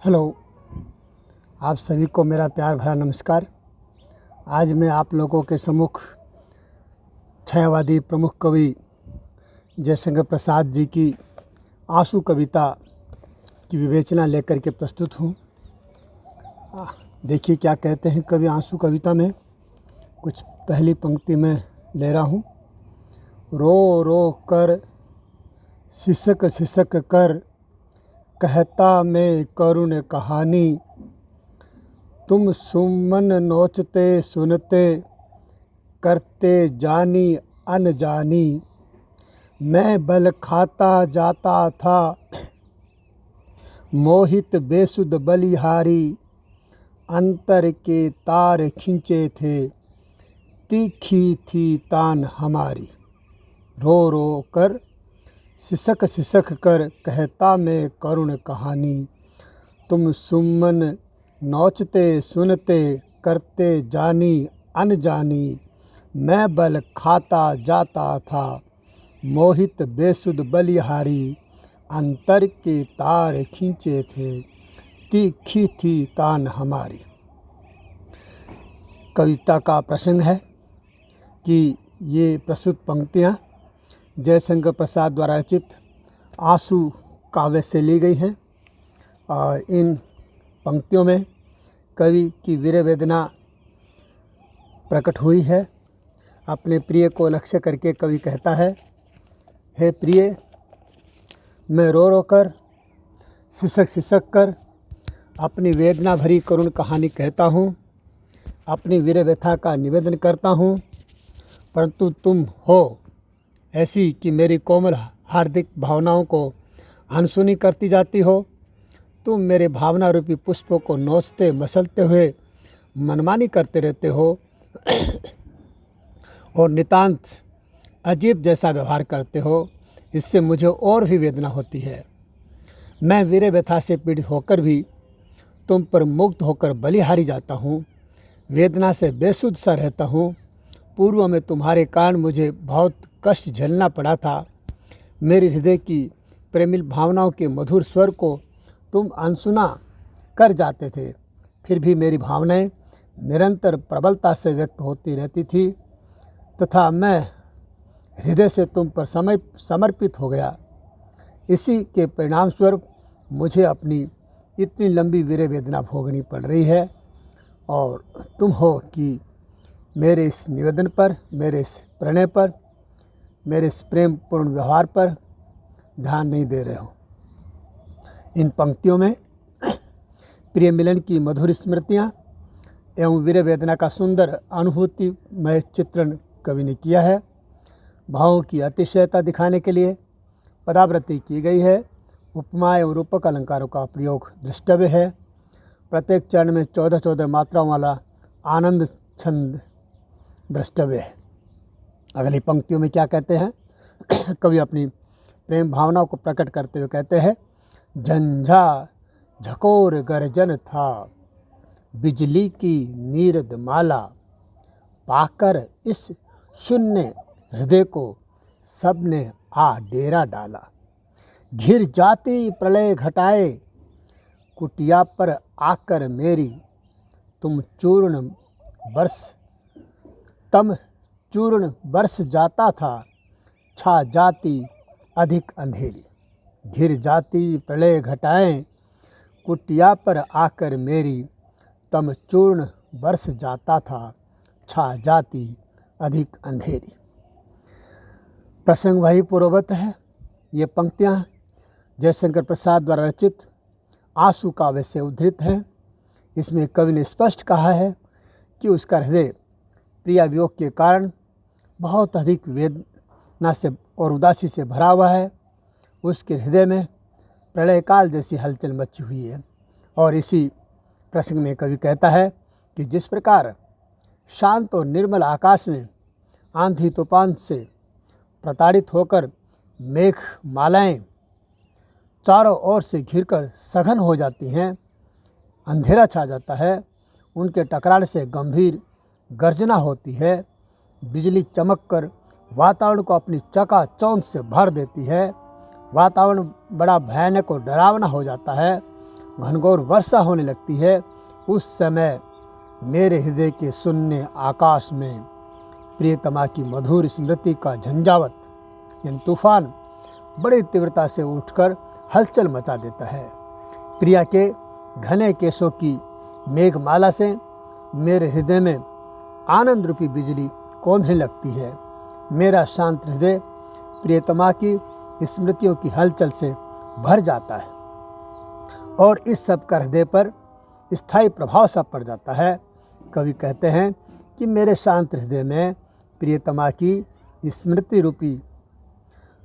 Hello, आप सभी को मेरा प्यार भरा नमस्कार। आज मैं आप लोगों के सम्मुख छायावादी प्रमुख कवि जयशंकर प्रसाद जी की आंसू कविता की विवेचना लेकर के प्रस्तुत हूँ। देखिए क्या कहते हैं कवि आंसू कविता में। कुछ पहली पंक्ति में ले रहा हूँ। रो रो कर सिसक सिसक कर कहता मैं करुण कहानी, तुम सुमन नोचते सुनते करते जानी अनजानी। मैं बल खाता जाता था मोहित बेसुध बलिहारी, अंतर के तार खींचे थे तीखी थी तान हमारी। रो रो कर सिसक सिसक कर कहता मैं करुण कहानी, तुम सुमन नोचते सुनते करते जानी अनजानी। मैं बल खाता जाता था मोहित बेसुध बलिहारी, अंतर के तार खींचे थे तीखी थी तान हमारी। कविता का प्रसंग है कि ये प्रस्तुत पंक्तियाँ जयशंकर प्रसाद द्वारा रचित आंसू काव्य से ली गई हैं। और इन पंक्तियों में कवि की वीर वेदना प्रकट हुई है। अपने प्रिय को लक्ष्य करके कवि कहता है, हे प्रिय, मैं रो रो कर सिसक सिसक कर अपनी वेदना भरी करुण कहानी कहता हूँ, अपनी वीर व्यथा का निवेदन करता हूँ, परंतु तुम हो ऐसी कि मेरी कोमल हार्दिक भावनाओं को अनसुनी करती जाती हो। तुम मेरे भावना रूपी पुष्पों को नोचते मसलते हुए मनमानी करते रहते हो और नितांत अजीब जैसा व्यवहार करते हो। इससे मुझे और भी वेदना होती है। मैं वीर व्यथा से पीड़ित होकर भी तुम पर मुक्त होकर बलिहारी जाता हूँ, वेदना से बेसुध सा रहता हूँ। पूर्व में तुम्हारे कारण मुझे बहुत कष्ट झेलना पड़ा था। मेरे हृदय की प्रेमिल भावनाओं के मधुर स्वर को तुम अनसुना कर जाते थे, फिर भी मेरी भावनाएं निरंतर प्रबलता से व्यक्त होती रहती थी तथा मैं हृदय से तुम पर समर्पित हो गया। इसी के परिणाम स्वरूप मुझे अपनी इतनी लंबी वीर वेदना भोगनी पड़ रही है और तुम हो कि मेरे इस निवेदन पर, मेरे इस प्रणय पर, मेरे इस प्रेम पूर्ण व्यवहार पर ध्यान नहीं दे रहे हो। इन पंक्तियों में प्रिय मिलन की मधुर स्मृतियाँ एवं वीर वेदना का सुंदर अनुभूतिमय चित्रण कवि ने किया है। भावों की अतिशयता दिखाने के लिए पदावृत्ति की गई है। उपमा एवं रूपक अलंकारों का प्रयोग दृष्टव्य है। प्रत्येक चरण में 14-14 मात्राओं वाला आनंद छंद दृष्टव्य है। अगली पंक्तियों में क्या कहते हैं कवि अपनी प्रेम भावनाओं को प्रकट करते हुए कहते हैं, झंझा झकोर गर्जन था बिजली की नीरद माला, पाकर इस शून्य हृदय को सबने आ डेरा डाला। घिर जाती प्रलय घटाए कुटिया पर आकर मेरी, तुम चूर्ण बरस जाता था छा जाती अधिक अंधेरी। घिर जाती प्रलय घटाएं कुटिया पर आकर मेरी, तम चूर्ण बरस जाता था छा जाती अधिक अंधेरी। प्रसंग वही पूर्ववत है। ये पंक्तियाँ जयशंकर प्रसाद द्वारा रचित आंसू काव्य से उद्धृत हैं। इसमें कवि ने स्पष्ट कहा है कि उसका हृदय प्रिया वियोग के कारण बहुत अधिक वेदना से और उदासी से भरा हुआ है। उसके हृदय में प्रलय काल जैसी हलचल मची हुई है। और इसी प्रसंग में कवि कहता है कि जिस प्रकार शांत और निर्मल आकाश में आंधी तूफान से प्रताड़ित होकर मेघ मालाएं चारों ओर से घिरकर सघन हो जाती हैं, अंधेरा छा जाता है, उनके टकराने से गंभीर गर्जना होती है, बिजली चमककर वातावरण को अपनी चकाचौंध से भर देती है, वातावरण बड़ा भयानक और डरावना हो जाता है घनघोर वर्षा होने लगती है, उस समय मेरे हृदय के शून्य आकाश में प्रियतमा की मधुर स्मृति का झंझावत यानी तूफान बड़ी तीव्रता से उठकर हलचल मचा देता है। प्रिया के घने केशों की मेघमाला से मेरे हृदय में आनंद रूपी बिजली कौंधने लगती है। मेरा शांत हृदय प्रियतमा की स्मृतियों की हलचल से भर जाता है और इस सब का हृदय पर स्थायी प्रभाव सा पड़ जाता है। कवि कहते हैं कि मेरे शांत हृदय में प्रियतमा की स्मृति रूपी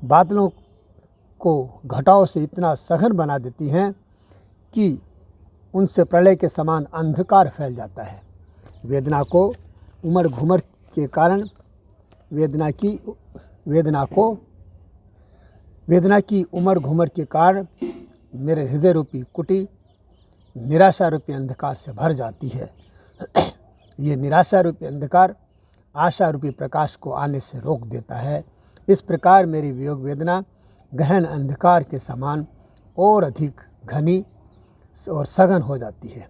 बादलों को घटाओं से इतना सघन बना देती हैं कि उनसे प्रलय के समान अंधकार फैल जाता है। वेदना को उमड़ घुमड़ के कारण वेदना की उमड़ घुमड़ के कारण मेरे हृदय रूपी कुटी निराशा रूपी अंधकार से भर जाती है। ये निराशा रूपी अंधकार आशा रूपी प्रकाश को आने से रोक देता है। इस प्रकार मेरी वियोग वेदना गहन अंधकार के समान और अधिक घनी और सघन हो जाती है।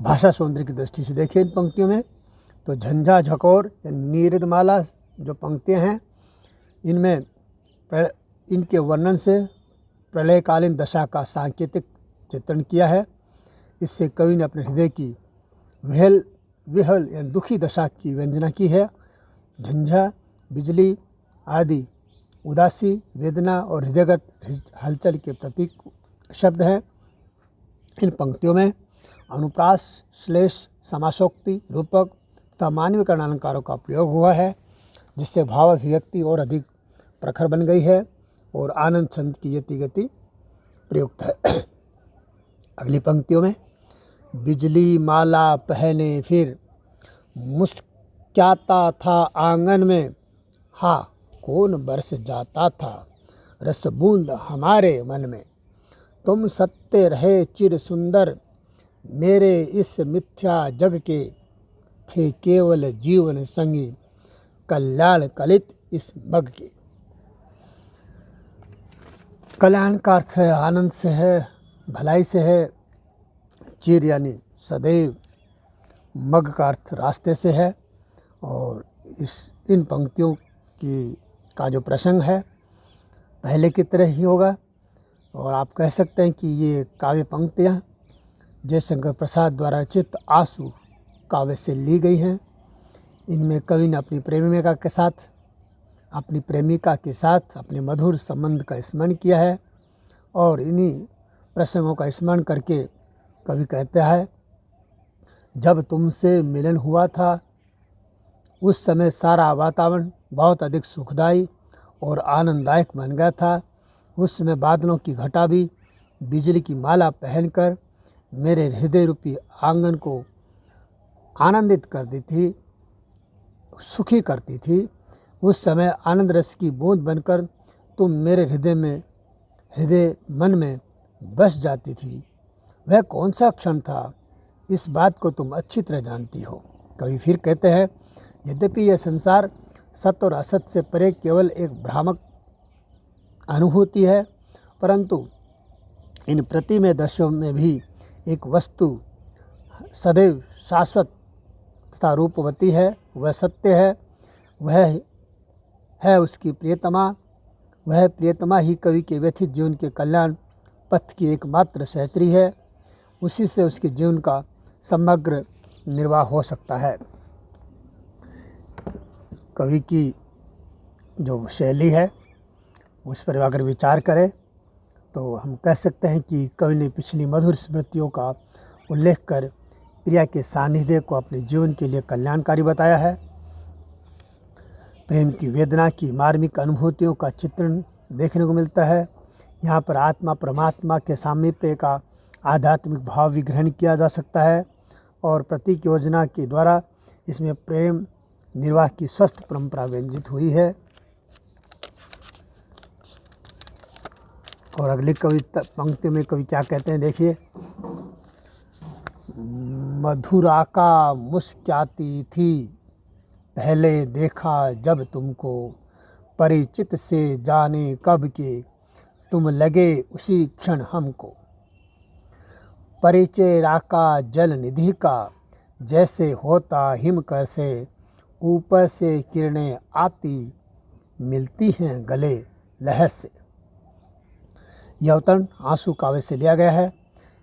भाषा सौंदर्य की दृष्टि से देखिए इन पंक्तियों में तो झंझा झकोर या नीरदमाला जो पंक्तियाँ हैं इनमें इनके वर्णन से प्रलयकालीन दशा का सांकेतिक चित्रण किया है। इससे कवि ने अपने हृदय की विहल या दुखी दशा की व्यंजना की है। झंझा, बिजली आदि उदासी, वेदना और हृदयगत हलचल के प्रतीक शब्द हैं। इन पंक्तियों में अनुप्रास, श्लेष, समासोक्ति, रूपक तथा मानवीकरण अलंकारों का प्रयोग हुआ है, जिससे भाव अभिव्यक्ति और अधिक प्रखर बन गई है और आनंद छंद की यति गति प्रयुक्त है। अगली पंक्तियों में बिजली माला पहने फिर मुस्क्याता था आंगन में, हाँ कौन बरस जाता था रस बूंद हमारे मन में। तुम सत्य रहे चिर सुंदर मेरे इस मिथ्या जग के, थे केवल जीवन संगी कल्याण कलित इस मग के। कल्याण का अर्थ है आनंद से है, भलाई से है। चिर यानी सदैव, मग का अर्थ रास्ते से है। और इन पंक्तियों का जो प्रसंग है पहले की तरह ही होगा और आप कह सकते हैं कि ये काव्य पंक्तियाँ जयशंकर प्रसाद द्वारा रचित आंसू काव्य से ली गई हैं। इनमें कवि ने अपनी प्रेमिका के साथ अपने मधुर संबंध का स्मरण किया है और इन्हीं प्रसंगों का स्मरण करके कवि कहता है, जब तुमसे मिलन हुआ था उस समय सारा वातावरण बहुत अधिक सुखदायी और आनंददायक बन गया था। उस समय बादलों की घटा भी बिजली की माला पहनकर मेरे हृदय रूपी आंगन को आनंदित करती थी, सुखी करती थी। उस समय आनंद रस की बूंद बनकर तुम मेरे हृदय मन में बस जाती थी। वह कौन सा क्षण था, इस बात को तुम अच्छी तरह जानती हो। कवि फिर कहते हैं, यद्यपि यह संसार सत्य और असत्य से परे केवल एक भ्रामक अनुभूति है, परंतु इन प्रतिमय दृश्यों में भी एक वस्तु सदैव शाश्वत तथा रूपवती है। वह सत्य है, वह है उसकी प्रियतमा। वह प्रियतमा ही कवि के व्यथित जीवन के कल्याण पथ की एकमात्र सहचरी है। उसी से उसके जीवन का समग्र निर्वाह हो सकता है। कवि की जो शैली है उस पर अगर विचार करें तो हम कह सकते हैं कि कवि ने पिछली मधुर स्मृतियों का उल्लेख कर प्रिया के सानिध्य को अपने जीवन के लिए कल्याणकारी बताया है। प्रेम की वेदना की मार्मिक अनुभूतियों का चित्रण देखने को मिलता है। यहाँ पर आत्मा परमात्मा के सामीप्य का आध्यात्मिक भाव भी ग्रहण किया जा सकता है और प्रतीक योजना के द्वारा इसमें प्रेम निर्वाह की स्वस्थ परंपरा व्यंजित हुई है। और अगली पंक्ति में कवि क्या कहते हैं देखिए, मधुरा का मुस्क्याती थी पहले देखा जब तुमको, परिचित से जाने कब के तुम लगे उसी क्षण हमको। परिचय राका जल निधि का, जैसे होता हिमकर से ऊपर से किरणें आती मिलती हैं गले लहर से। यह अवतरण आंसू काव्य से लिया गया है।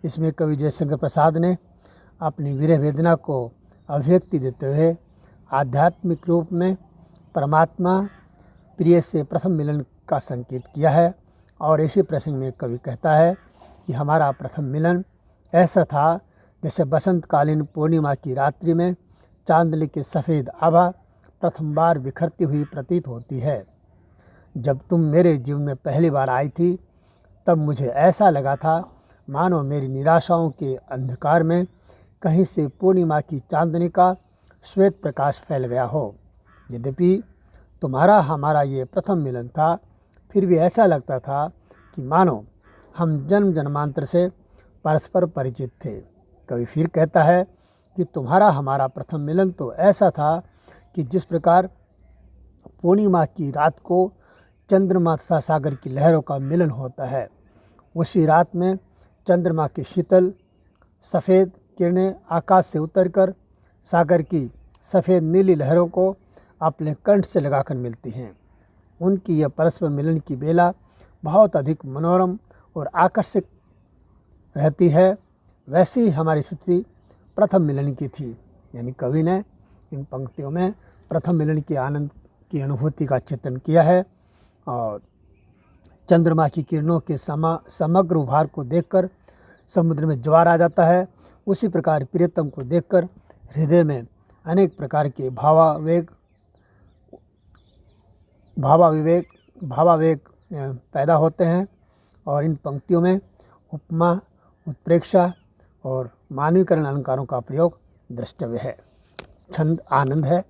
इसमें कवि जयशंकर प्रसाद ने अपनी विरह वेदना को अभिव्यक्ति देते हुए आध्यात्मिक रूप में परमात्मा प्रिय से प्रथम मिलन का संकेत किया है। और इसी प्रसंग में कवि कहता है कि हमारा प्रथम मिलन ऐसा था जैसे बसंतकालीन पूर्णिमा की रात्रि में चांदनी के सफ़ेद आभा प्रथम बार बिखरती हुई प्रतीत होती है। जब तुम मेरे जीवन में पहली बार आई थी तब मुझे ऐसा लगा था मानो मेरी निराशाओं के अंधकार में कहीं से पूर्णिमा की चांदनी का श्वेत प्रकाश फैल गया हो। यद्यपि तुम्हारा हमारा ये प्रथम मिलन था, फिर भी ऐसा लगता था कि मानो हम जन्म जन्मांतर से परस्पर परिचित थे। कवि फिर कहता है कि तुम्हारा हमारा प्रथम मिलन तो ऐसा था कि जिस प्रकार पूर्णिमा की रात को चंद्रमा तथा सागर की लहरों का मिलन होता है, उसी रात में चंद्रमा की शीतल सफ़ेद किरणें आकाश से उतरकर सागर की सफ़ेद नीली लहरों को अपने कंठ से लगाकर मिलती हैं। उनकी यह परस्पर मिलन की बेला बहुत अधिक मनोरम और आकर्षक रहती है। वैसी ही हमारी स्थिति प्रथम मिलन की थी। यानी कवि ने इन पंक्तियों में प्रथम मिलन के आनंद की अनुभूति का चित्रण किया है। और चंद्रमा की किरणों के समग्र उभार को देखकर समुद्र में ज्वार आ जाता है, उसी प्रकार प्रियतम को देखकर हृदय में अनेक प्रकार के भावावेग पैदा होते हैं। और इन पंक्तियों में उपमा, उत्प्रेक्षा और मानवीकरण अलंकारों का प्रयोग द्रष्टव्य है। छंद आनंद है।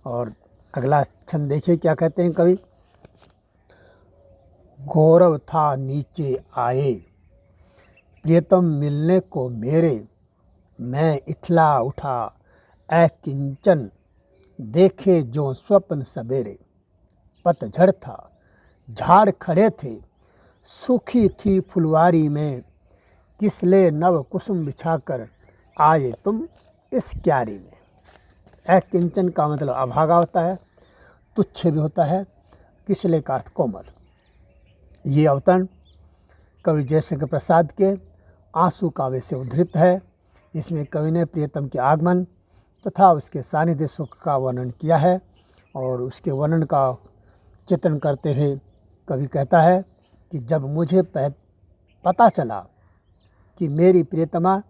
और अगला छंद देखिए क्या कहते हैं कवि। गौरव था नीचे आए प्रियतम मिलने को मेरे, मैं इठला उठा किंचन देखे जो स्वप्न सवेरे। पतझड़ था झाड़ खड़े थे सूखी थी फुलवारी में, किसले नव कुसुम बिछाकर आए तुम इस क्यारी में। किंचन का मतलब अभागा होता है, तुच्छ भी होता है, किसले का अर्थ कोमल। ये अवतरण कवि जयशंकर प्रसाद के आंसू काव्य से उद्धृत है। इसमें कवि ने प्रियतम के आगमन तथा उसके सानिध्य सुख का वर्णन किया है। और उसके वर्णन का चित्रण करते हुए कवि कहता है कि जब मुझे पता चला कि मेरी प्रियतमा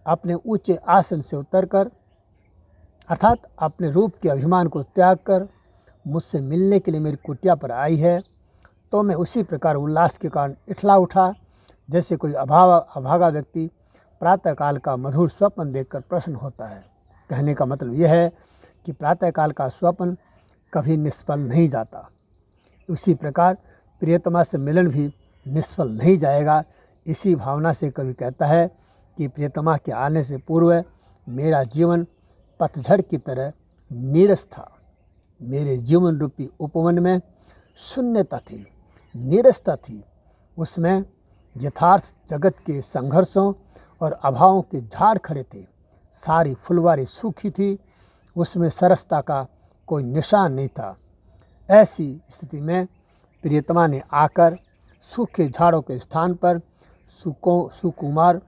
अपने ऊंचे आसन से उतरकर अर्थात अपने रूप के अभिमान को त्याग कर मुझसे मिलने के लिए मेरी कुटिया पर आई है, तो मैं उसी प्रकार उल्लास के कारण इठला उठा, जैसे कोई अभागा व्यक्ति प्रातःकाल का मधुर स्वप्न देखकर प्रसन्न होता है। कहने का मतलब यह है कि प्रातःकाल का स्वप्न कभी निष्फल नहीं जाता। उसी प्रकार प्रियतमा से मिलन भी निष्फल नहीं जाएगा। इसी भावना से कवि कहता है कि प्रियतमा के आने से पूर्व मेरा जीवन पतझड़ की तरह नीरस था। मेरे जीवन रूपी उपवन में शून्यता थी, नीरसता थी। उसमें यथार्थ जगत के संघर्षों और अभावों के झाड़ खड़े थे। सारी फुलवारी सूखी थी, उसमें सरसता का कोई निशान नहीं था। ऐसी स्थिति में प्रियतमा ने आकर सूखे झाड़ों के स्थान पर सुकुमार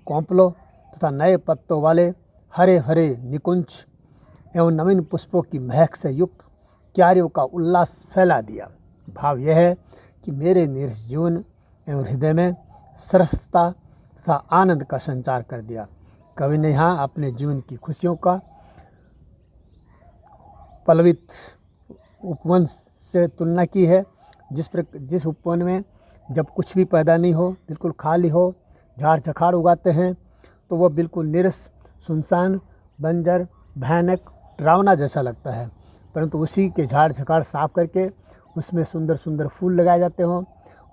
कोंपलों तथा नए पत्तों वाले हरे हरे निकुंज एवं नवीन पुष्पों की महक से युक्त क्यारियों का उल्लास फैला दिया। भाव यह है कि मेरे नीरस जीवन एवं हृदय में सरसता तथा आनंद का संचार कर दिया। कवि ने यहाँ अपने जीवन की खुशियों का पल्लवित उपवन से तुलना की है। जिस उपवन में जब कुछ भी पैदा नहीं हो, बिल्कुल खाली हो, झाड़ झखाड़ उगाते हैं, तो वह बिल्कुल नीरस, सुनसान, बंजर, भयानक, डरावना जैसा लगता है। परंतु उसी के झाड़ झखाड़ साफ करके उसमें सुंदर सुंदर फूल लगाए जाते हों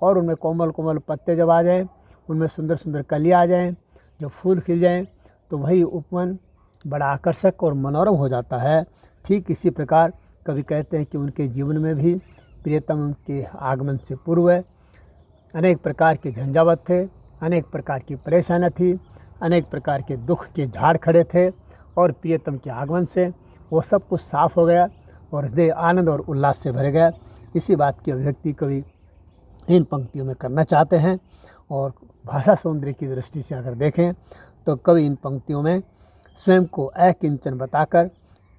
और उनमें कोमल कोमल पत्ते जब आ जाएँ, उनमें सुंदर सुंदर कलियाँ आ जाएँ, जब फूल खिल जाएँ, तो वही उपवन बड़ा आकर्षक और मनोरम हो जाता है। ठीक इसी प्रकार कवि कहते हैं कि उनके जीवन में भी प्रियतम के आगमन से पूर्व अनेक प्रकार के झंझावत थे, अनेक प्रकार की परेशानियाँ थी, अनेक प्रकार के दुख के झाड़ खड़े थे और प्रियतम के आगमन से वो सब कुछ साफ हो गया और हृदय आनंद और उल्लास से भर गया। इसी बात की अभिव्यक्ति कवि इन पंक्तियों में करना चाहते हैं। और भाषा सौंदर्य की दृष्टि से अगर देखें तो कवि इन पंक्तियों में स्वयं को अकिंचन बताकर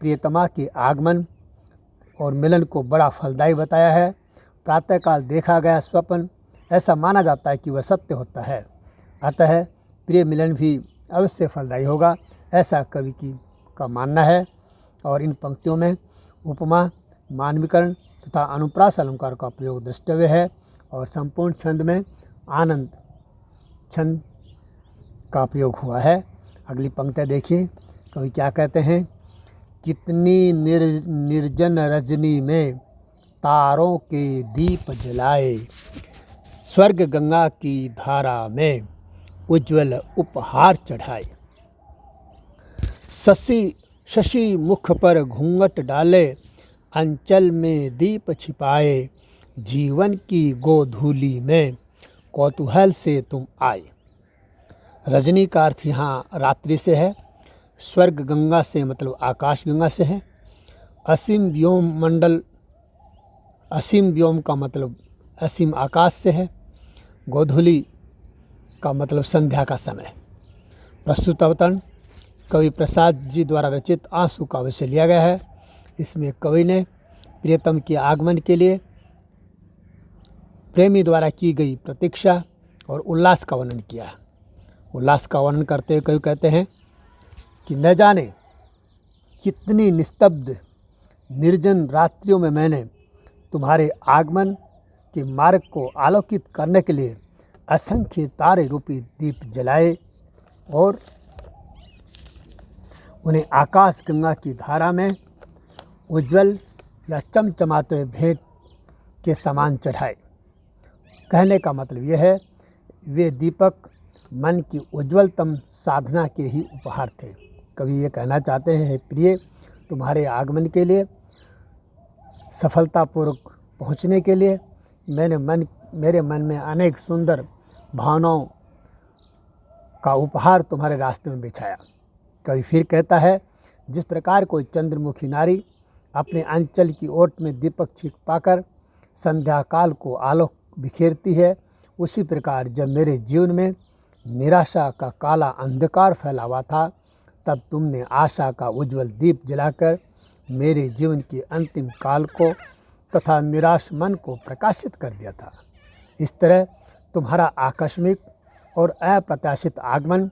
प्रियतमा के आगमन और मिलन को बड़ा फलदायी बताया है। प्रातःकाल देखा गया स्वप्न ऐसा माना जाता है कि वह सत्य होता है, अतः प्रिय मिलन भी अवश्य फलदायी होगा, ऐसा कवि का मानना है। और इन पंक्तियों में उपमा, मानवीकरण तथा अनुप्रास अलंकार का प्रयोग द्रष्टव्य है और संपूर्ण छंद में आनंद छंद का प्रयोग हुआ है। अगली पंक्ति देखिए, कवि क्या कहते हैं। कितनी निर्जन रजनी में तारों के दीप जलाए, स्वर्ग गंगा की धारा में उज्ज्वल उपहार चढ़ाए। शशि मुख पर घूंघट डाले, अंचल में दीप छिपाए, जीवन की गोधूली में कौतूहल से तुम आए। रजनी का अर्थ यहाँ रात्रि से है, स्वर्ग गंगा से मतलब आकाश गंगा से है, असीम व्योम का मतलब असीम आकाश से है, गोधूली का मतलब संध्या का समय। प्रस्तुत अवतरण कवि प्रसाद जी द्वारा रचित आंसू काव्य से लिया गया है। इसमें कवि ने प्रियतम के आगमन के लिए प्रेमी द्वारा की गई प्रतीक्षा और उल्लास का वर्णन किया। उल्लास का वर्णन करते हुए कवि कहते हैं कि न जाने कितनी निस्तब्ध निर्जन रात्रियों में मैंने तुम्हारे आगमन के मार्ग को आलोकित करने के लिए असंख्य तारे रूपी दीप जलाए और उन्हें आकाश गंगा की धारा में उज्ज्वल या चमचमाते हुए भेंट के समान चढ़ाए। कहने का मतलब यह है, वे दीपक मन की उज्ज्वलतम साधना के ही उपहार थे। कवि ये कहना चाहते हैं, हे प्रिय, तुम्हारे आगमन के लिए सफलतापूर्वक पहुंचने के लिए मेरे मन में अनेक सुंदर भावनाओं का उपहार तुम्हारे रास्ते में बिछाया। कवि फिर कहता है, जिस प्रकार कोई चंद्रमुखी नारी अपने अंचल की ओट में दीपक छिपाकर संध्या काल को आलोक बिखेरती है, उसी प्रकार जब मेरे जीवन में निराशा का काला अंधकार फैला हुआ था, तब तुमने आशा का उज्जवल दीप जलाकर मेरे जीवन के अंतिम काल को तथा निराश मन को प्रकाशित कर दिया था। इस तरह तुम्हारा आकस्मिक और अप्रत्याशित आगमन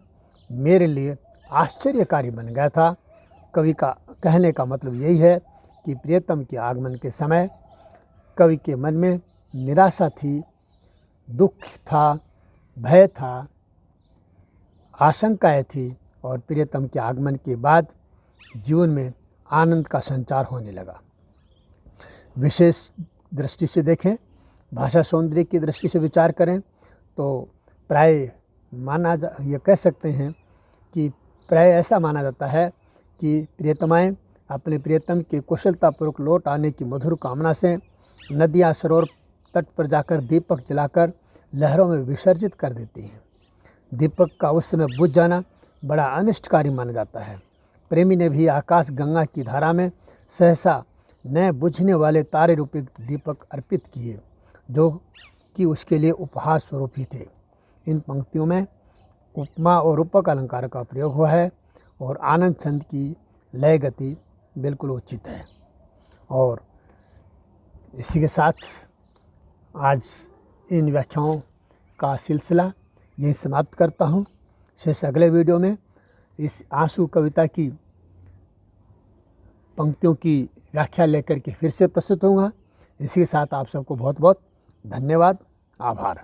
मेरे लिए आश्चर्यकारी बन गया था। कवि का कहने का मतलब यही है कि प्रियतम के आगमन के समय कवि के मन में निराशा थी, दुख था, भय था, आशंकाएं थी और प्रियतम के आगमन के बाद जीवन में आनंद का संचार होने लगा। विशेष दृष्टि से देखें, भाषा सौंदर्य की दृष्टि से विचार करें तो प्राय ये कह सकते हैं कि प्राय ऐसा माना जाता है कि प्रियतमाएं अपने प्रियतम के कुशलतापूर्वक लौट आने की मधुर कामना से नदियाँ सरोवर तट पर जाकर दीपक जलाकर लहरों में विसर्जित कर देती हैं। दीपक का उस समय बुझ जाना बड़ा अनिष्टकारी माना जाता है। प्रेमी ने भी आकाश गंगा की धारा में सहसा नए बुझने वाले तारे रूपी दीपक अर्पित किए, जो कि उसके लिए उपहार स्वरूप ही थे। इन पंक्तियों में उपमा और रूपक अलंकार का प्रयोग हुआ है और आनंद छंद की लय गति बिल्कुल उचित है। और इसी के साथ आज इन व्याख्याओं का सिलसिला यही समाप्त करता हूँ। शेष अगले वीडियो में इस आंसू कविता की पंक्तियों की व्याख्या लेकर के फिर से प्रस्तुत होऊंगा। इसी के साथ आप सबको बहुत बहुत धन्यवाद, आभार।